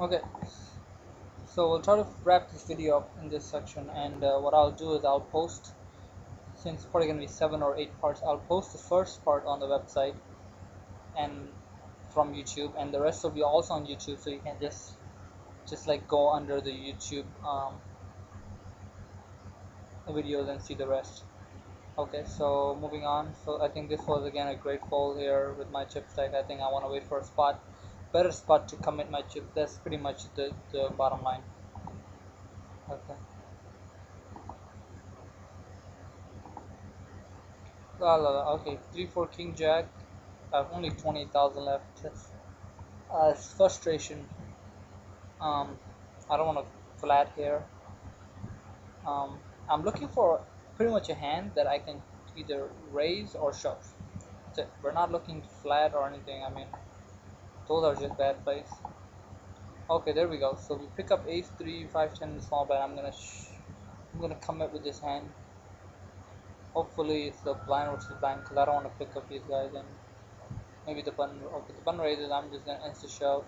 Okay, so we'll try to wrap this video up in this section, and what I'll do is I'll post, since it's probably going to be 7 or 8 parts, I'll post the first part on the website and from YouTube, and the rest will be also on YouTube, so you can just like go under the YouTube videos and see the rest. Okay, so moving on. So I think this was again a great fall here with my chip stack. I think I want to wait for a better spot to commit my chip. That's pretty much the bottom line. Okay. Okay, 3-4 King Jack. I have only 20,000 left. It's frustration. Um, I don't want to flat here. I'm looking for pretty much a hand that I can either raise or shove. That's it. We're not looking flat or anything. I mean, those are just bad plays. Okay, there we go. So we pick up ace 3, 5, 10 in the small blind. I'm gonna commit with this hand. Hopefully it's the blind versus blind because I don't want to pick up these guys, and maybe the button. Okay, the button raises. I'm just gonna insta shove.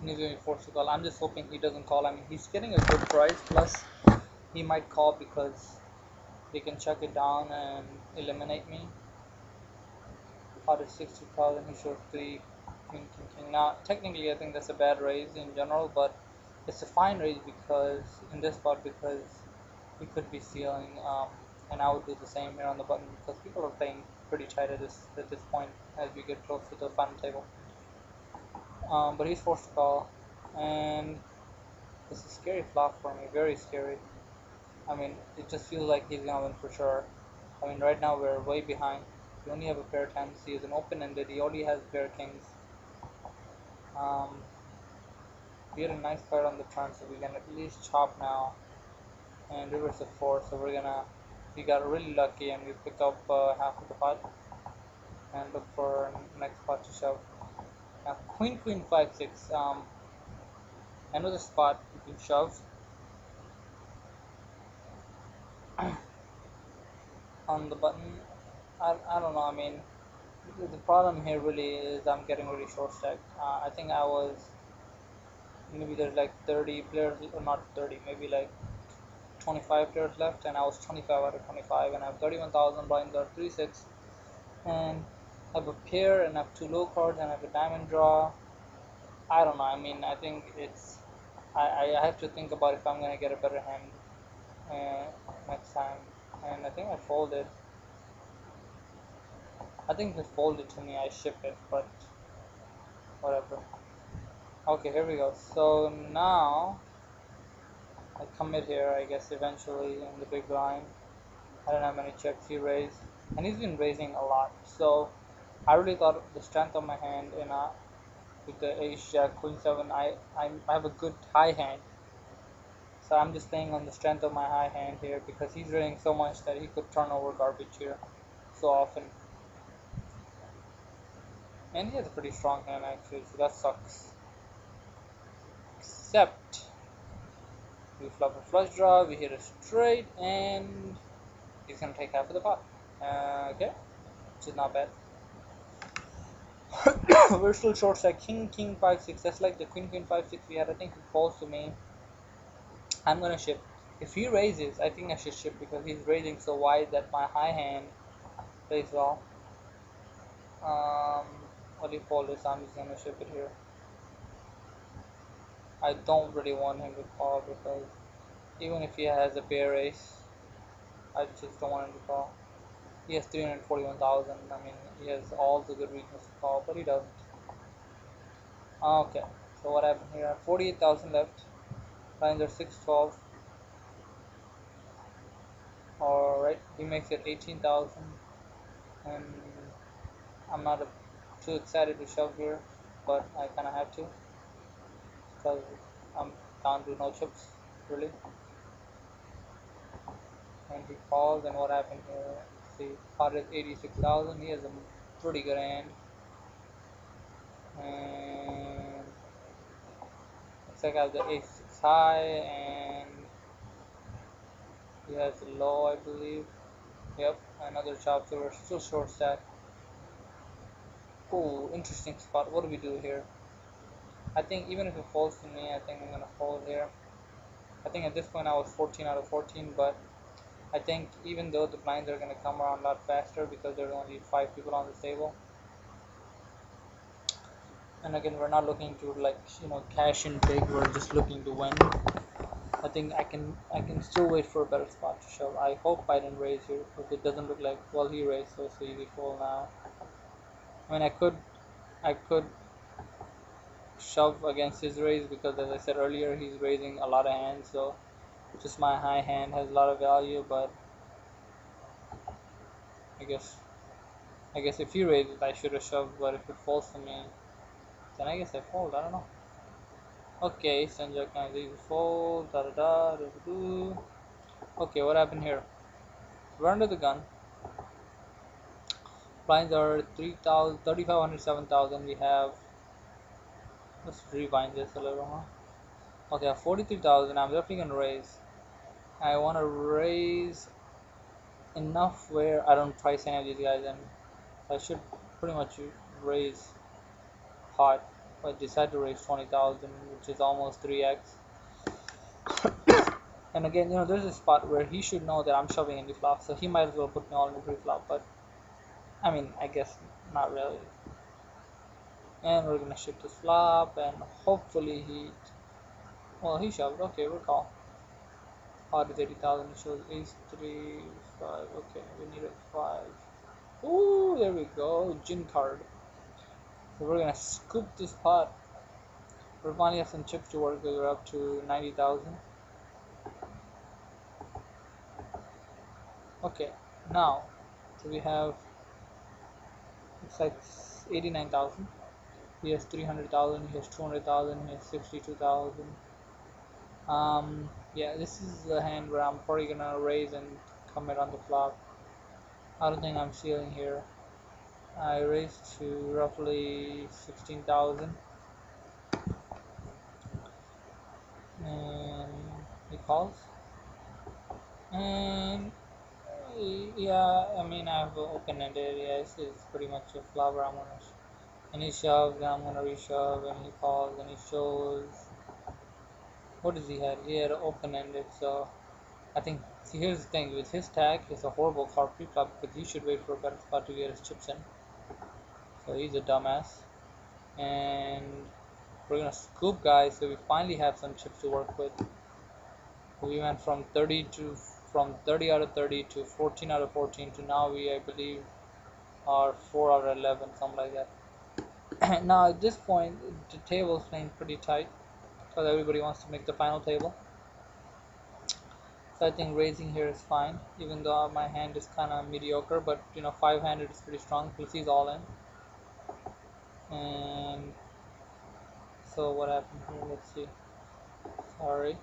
He's going to force to call. I'm just hoping he doesn't call. I mean, he's getting a good price. Plus, he might call because they can chuck it down and eliminate me. Pot is 60,000. He shows 3 king king king. Now, technically, I think that's a bad raise in general, but it's a fine raise because in this spot because he could be stealing. And I would do the same here on the button because people are playing pretty tight at this point as we get close to the final table. But he's forced to call, and it's a scary flop for me, very scary. I mean, it just feels like he's gonna win for sure. I mean, right now we're way behind. We only have a pair tens. He is an open-ended. He only has pair kings. Um, we had a nice card on the turn, so we can at least chop now and reverse the four. So we got really lucky and we pick up half of the pot and look for next pot to shove. Now queen 5 6. I know the spot you can shove on the button. I don't know. I mean, the problem here really is I'm getting really short stacked. I think I was maybe there's like 30 players, or not 30, maybe like 25 players left, and I was 25 out of 25, and I have 31,000 blinds or 3-6, and I have a pair, and I have two low cards, and I have a diamond draw. I don't know. I mean, I think I have to think about if I'm gonna get a better hand next time, and I think I folded. I think they folded to me. I ship it, but whatever. Okay, here we go. So now I commit here, I guess, eventually in the big blind. I don't have many chips. He raised, and he's been raising a lot. So I really thought the strength of my hand in with the ace jack queen 7. I have a good high hand. So I'm just playing on the strength of my high hand here because he's raising so much that he could turn over garbage here so often. And he has a pretty strong hand actually, so that sucks. Except we flop a flush draw, we hit a straight, and he's gonna take half of the pot. Okay, which is not bad. We're still short stack. King 5 6. That's like the queen 5 6 we had. I think he falls to me. I'm gonna ship. If he raises, I think I should ship because he's raising so wide that my high hand plays well. What do you call this? I'm just gonna ship it here. I don't really want him to call because even if he has a pair ace, I just don't want him to call. He has 341,000. I mean, he has all the good reasons to call, but he doesn't. Okay, so what happened here? 48,000 left. Lines are 612. Alright, he makes it 18,000. And I'm not too excited to shove here, but I kind of have to because I'm down to no chips, really. And he calls, and what happened here? See, pot is 86,000. He has a pretty good hand. And looks like I have the ace 6 high, and he has a low, I believe. Yep, another chop, so we're still short stack. Oh, interesting spot. What do we do here? I think even if it falls to me, I think I'm gonna fold here. I think at this point I was 14 out of 14, but I think even though the blinds are gonna come around a lot faster because there's only 5 people on the table, and again we're not looking to like cash in big. We're just looking to win. I think I can still wait for a better spot to shove. I hope I didn't raise here, but it doesn't look like. Well, he raised, so it's an easy fold now. I mean, I could shove against his raise because, as I said earlier, he's raising a lot of hands. So just my high hand has a lot of value. But I guess I guess if he raises, I should have shoved. But if it falls to me, then I guess I fold. I don't know. Okay, Sanjay can leave fold. Da da da da da. Okay, what happened here? We're under the gun. Blinds are 3,000, 3,500, 7,000. We have. Let's rewind this a little, huh? Okay, 43,000. I'm definitely gonna raise. I want to raise enough where I don't price any of these guys, and I should pretty much raise hot. I decide to raise 20,000, which is almost 3x. And again, there's a spot where he should know that I'm shoving in the flop, so he might as well put me all in the pre-flop. But I mean, I guess not really. And we're gonna shift this flop, and hopefully he shoved. Okay, we'll call. Pot is 80,000. It shows ace 3, 5. Okay, we need a 5. Ooh, there we go. Gin card. So we're gonna scoop this pot. We finally have some chips to work with. We're up to 90,000. Okay, now so we have it's like 89,000. He has 300,000. He has 200,000. He has 62,000. Yeah, this is the hand where I'm probably gonna raise and commit on the flop. I don't think I'm sealing here. I raised to roughly 16,000, and he calls. And yeah, I mean I've open-ended. Yeah, this is pretty much a flop where I'm gonna and he shoves, and I'm gonna reshove, and he calls, and he shows. What does he have? He had open-ended, so I think. See, here's the thing: with his tag, it's a horrible card pre-flop because he should wait for a better spot to get his chips in. So he's a dumbass, and we're gonna scoop, guys. So we finally have some chips to work with. We went from 30 out of 30 to 14 out of 14 to now we, I believe, are 4 out of 11, something like that. Now at this point, the table is playing pretty tight because everybody wants to make the final table. So I think raising here is fine, even though my hand is kind of mediocre. But 5-handed is pretty strong. Plus he's all in. And so what happened here? Let's see. Sorry.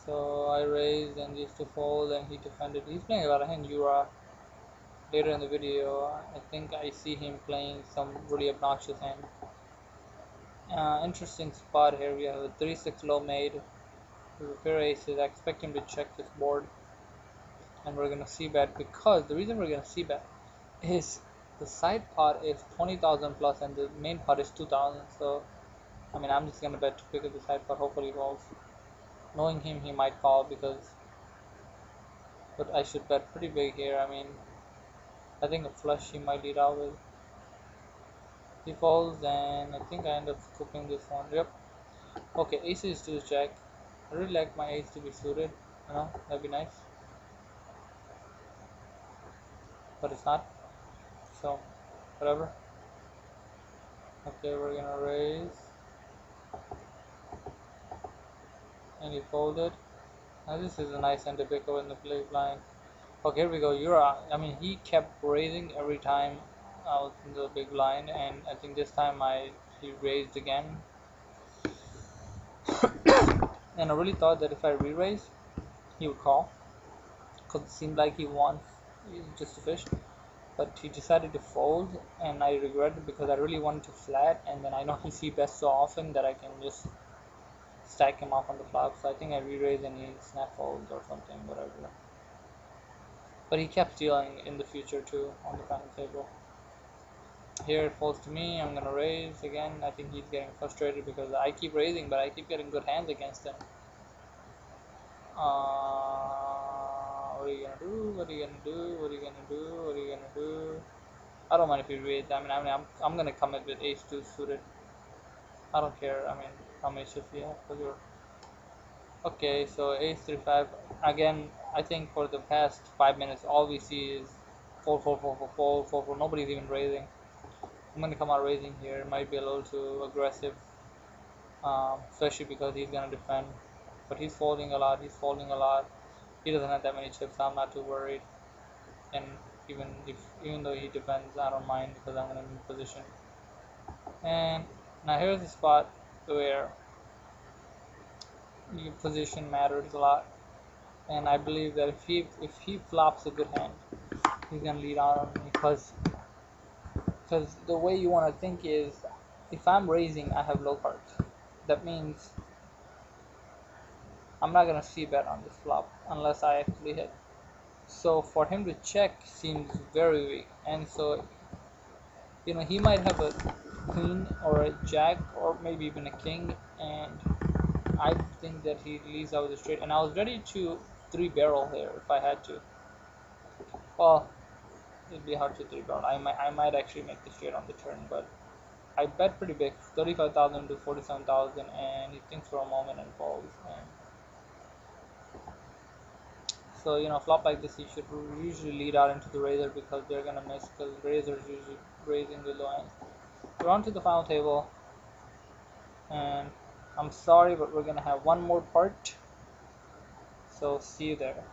So I raised and used to fold, and he defended. He's playing a lot of hand Jura. Later in the video, I think I see him playing some really obnoxious hand. Interesting spot here. We have a 3-6 low made with a pair of aces. I expect him to check this board, and we're gonna see bet because the reason we're gonna see bet is the side pot is 20,000 plus, and the main pot is 2,000. So I mean, I'm just gonna bet to pick up the side pot. Hopefully he falls. Knowing him, he might call but I should bet pretty big here. I mean, I think a flush he might lead out with. He falls, and I think I end up scooping this one. Yep. Okay, ace is to check. I really like my ace to be suited. That'd be nice. But it's not. So, whatever. Okay, we're gonna raise. And he folded. Now this is a nice hand to pick up in the play blind. Okay, here we go. I mean, he kept raising every time I was in the big blind, and I think this time he raised again. And I really thought that if I re-raise, he would call, because it seemed like he wants just to fish. But he decided to fold, and I regret it because I really wanted to flat, and then I know he c-bets so often that I can just stack him off on the flop. So I think I re-raise and he snap folds or something, whatever. But he kept stealing in the future too on the final table. Here it falls to me. I'm gonna raise again. I think he's getting frustrated because I keep raising, but I keep getting good hands against him. What are you gonna do? What are you gonna do? What are you gonna do? What are you gonna do? I don't mind if you raise. I'm gonna commit with ace two suited. I don't care. I mean, how many shifts you have for your. Okay, so ace three five. Again, I think for the past 5 minutes, all we see is four four four four four four four. Nobody's even raising. I'm gonna come out raising here. It might be a little too aggressive, especially because he's gonna defend. But he's folding a lot. He's folding a lot. He doesn't have that many chips, so I'm not too worried. And even though he defends, I don't mind because I'm gonna be in position. And now here's the spot where your position matters a lot. And I believe that if he flops a good hand, he's gonna lead on me because the way you want to think is, if I'm raising, I have low cards. That means I'm not gonna see bet on this flop unless I actually hit. So for him to check seems very weak, and so he might have a queen or a jack or maybe even a king, and I think that he leaves out with a straight. And I was ready to three barrel here if I had to. Well, it'd be hard to three barrel. I might actually make the straight on the turn, but I bet pretty big, 35,000 to 47,000, and he thinks for a moment and falls. And so flop like this, he should usually lead out into the razor because they're gonna miss because razors usually raising with low hands. We're on to the final table, and I'm sorry, but we're gonna have one more part. So see you there.